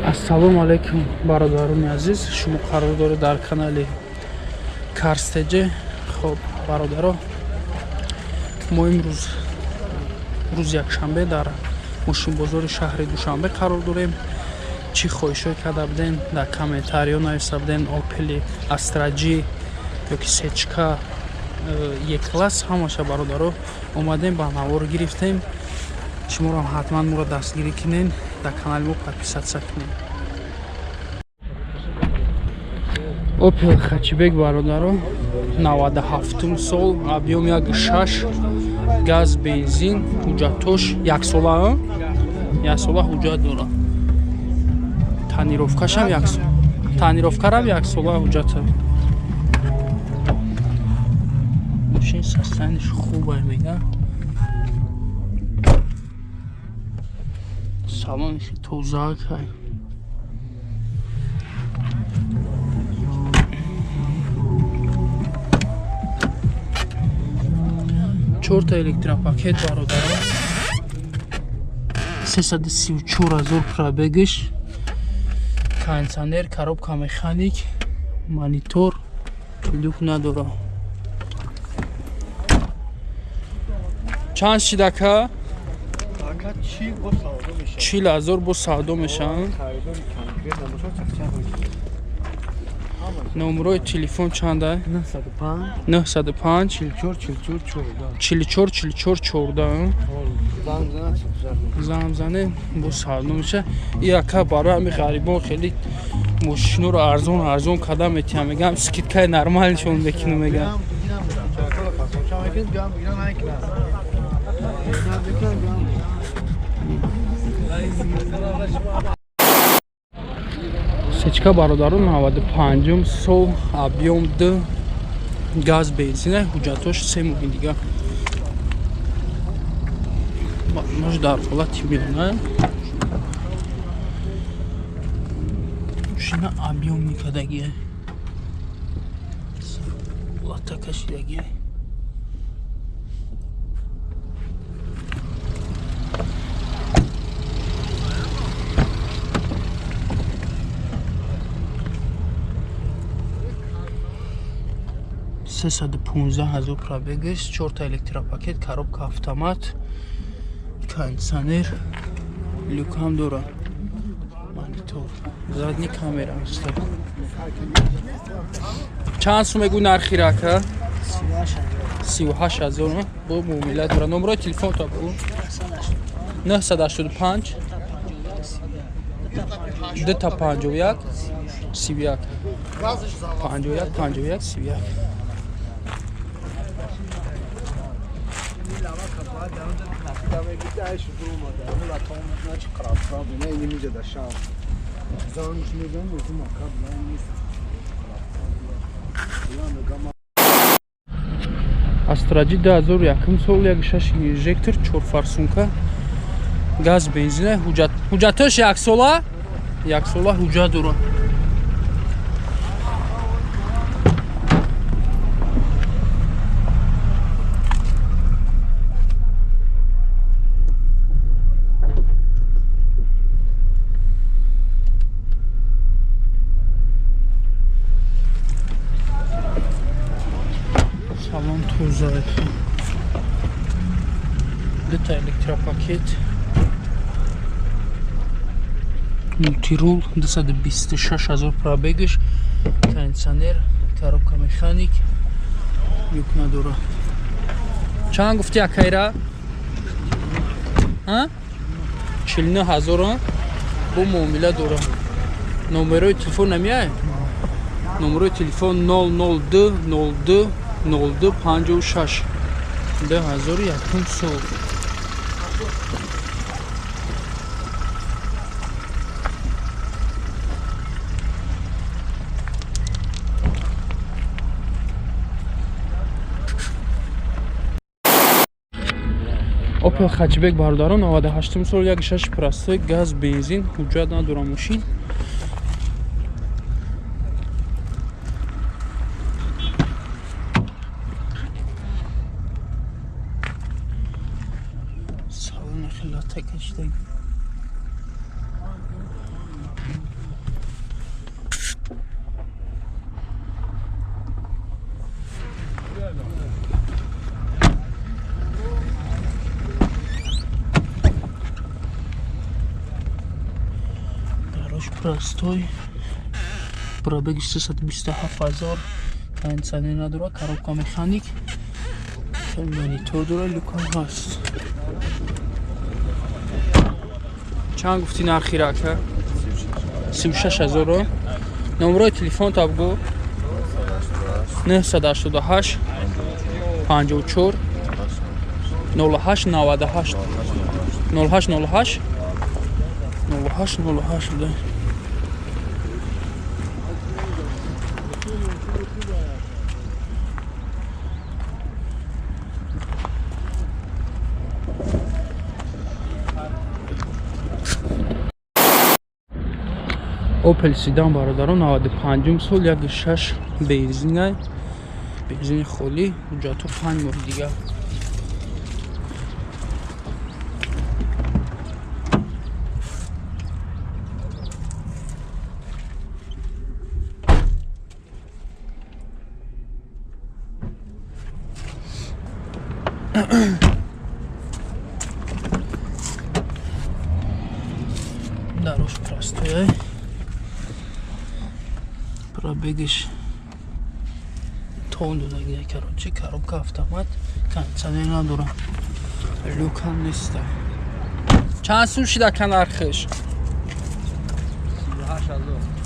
Ассалому алайкум, бародарони азиз. Шумо қарор доред дар канали Карстеҷ. Хоб, бародаро, мо имрӯз рӯзи якшанбе дар мошинбозори шаҳри Душанбе қарор дорем. Чӣ хоҳишҳое карда будем дар комментариё нависта будем. Opel Astra G ёки Сечка Е-класс ҳамаша бародаро омадем ба навор гирифтем. Шуморо ҳатман моро дастгирӣ кинен, дар канали мо подписатсия кинен. Opel Хачибек бародаро 97 сол, объем 1.6, газ, бензин, ҳуҷҷатош 1 сола, 1 сола ҳуҷҷат дорад. Танировкашам 1 сол. Танировкарам 1 сола ҳуҷҷат. Машин состояниш хубе мега. Салониш тоза кай. Чорта электропакет бародаро. 334 000 пробегиш. Кондиционер, коробка механик, монитор, люк надора. Чанд шидака? 40,000 бо савдо мешаванд. номерои телефон чанда? 905 44 44 занг зане бо савдо меша. Яка барои ами ғарибон хеле мошиноро арзон карда метиҳам. Мегам скидкаи нормалишон бекину мегам. Сечка бародаро 95 сол, объем 2, газ, бензин, ҳуҷҷатош 3 моҳи дига. Мош дар ҳолати миёна. Машина объем мекардагие. Лата кашидагие. Сесад 15,000 пробегиш, 4 электропакет, коробка автомат, кондиционер, люк ҳам дора, монитор, задни камера аст. Чанд сум мегӯ нархи рака? 38,000 бо муомила дора. номерои телефон то бу 985 251 31 51 51 31. Astra G 2001 сол, 1.6 инжектор, 4 форсунка, газ, бензин, ҳуҷҷатош 1 сола, 1 сола ҳуҷҷат дора. Salon tozа. Deta elektropakет. Multirul 226,000 пробегиш. Кондиционер, коробка механик. Люк надора. Чанд гуфти акайра? 49,000 бо муомила дора. Номерои телефон намеяй? Номерои телефон 002 02 02 56 2001 сол. Opel Хачибек бародаро 98 сол, 1.6 простой, газ, бензин, ҳуҷҷат надора мошин. Salon xilata kashдаг. Дарош простой. Пробеги 327,000. Кондиционер надора, коробка механик. Монитор дора, люкам ҳаст. Чанд гуфти нархи рака? 36,000. номерои телефонто бигӯ. 988 54 08 98 0808 0808 буда. Opel Sedan бародарон 95 сол 1.6 бензинай. Бензини холӣ, ҳуҷҷату 5 моҳ дигар. Дарош простой. Пробегиш тон додагия, короче, коробка автомат, кондиционер надора, люкам неста. Чанд сум шида ка нархиш?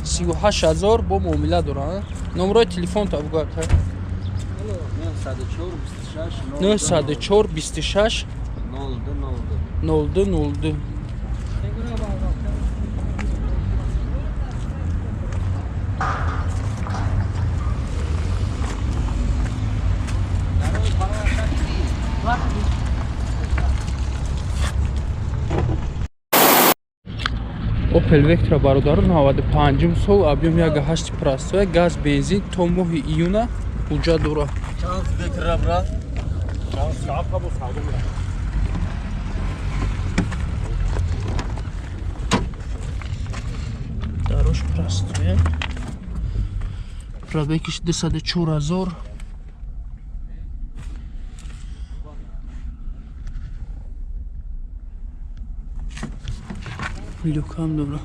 38,000 бо муомила дора. номерои телефонто бигӯ. 904 26 0202. Opel Vectra бародарон 95 сол, объем 1.8 простой, газ, бензин, то моҳи июна ҳуҷҷат дора. Чанд Vectra брат? Чанд сафа бо савдо мера. Дарош простой. Пробегиш 204,000. Люкам добра.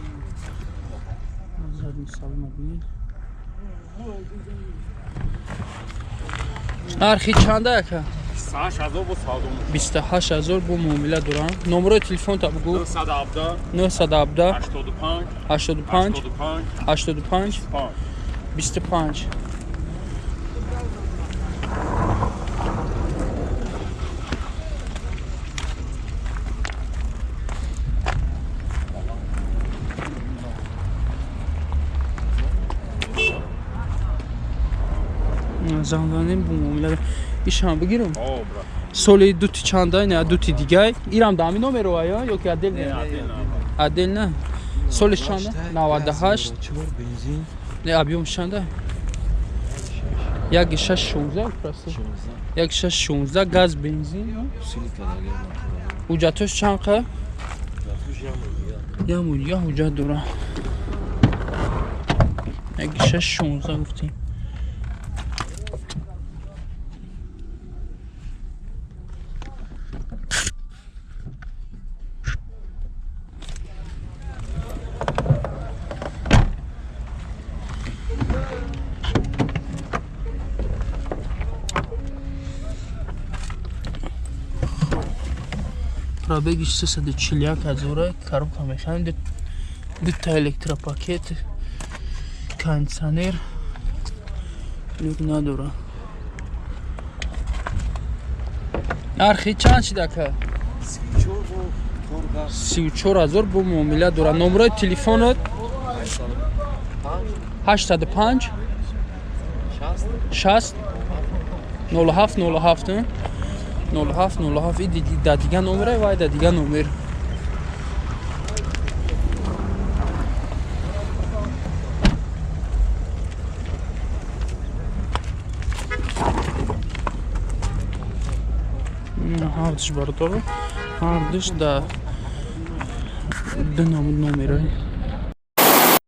Задни салма бинед. Нархи чанда ака? 28,000 бо савдо. 28,000 бо муомила дорам. Номерои телефонто бигӯ. 917 85 85 25. Занганем бо муомила. Ишам бигирам. Соли дути чандай, не дути дигай. Ирам дами номеро ая ё ки адел не? Адел не. Соли чанда? 98. бензин. Не объем чанда? 1.6 просто. 1.6 газ, бензин. ҳуҷҷатош чанд қа? Ямуя ҳуҷҷат дора. 1.6 гуфтем. Пробегиш 341,000, коробка механик, дута электропакет, кондиционер, люк надора. Нархи чанд шида ка? 34,000 бо муомила дора. Номерои телефонот 85 60 0707 0707 иди да дигар номер вай да дигар номер. Ҳардиш бардор. Ҳардиш да номер.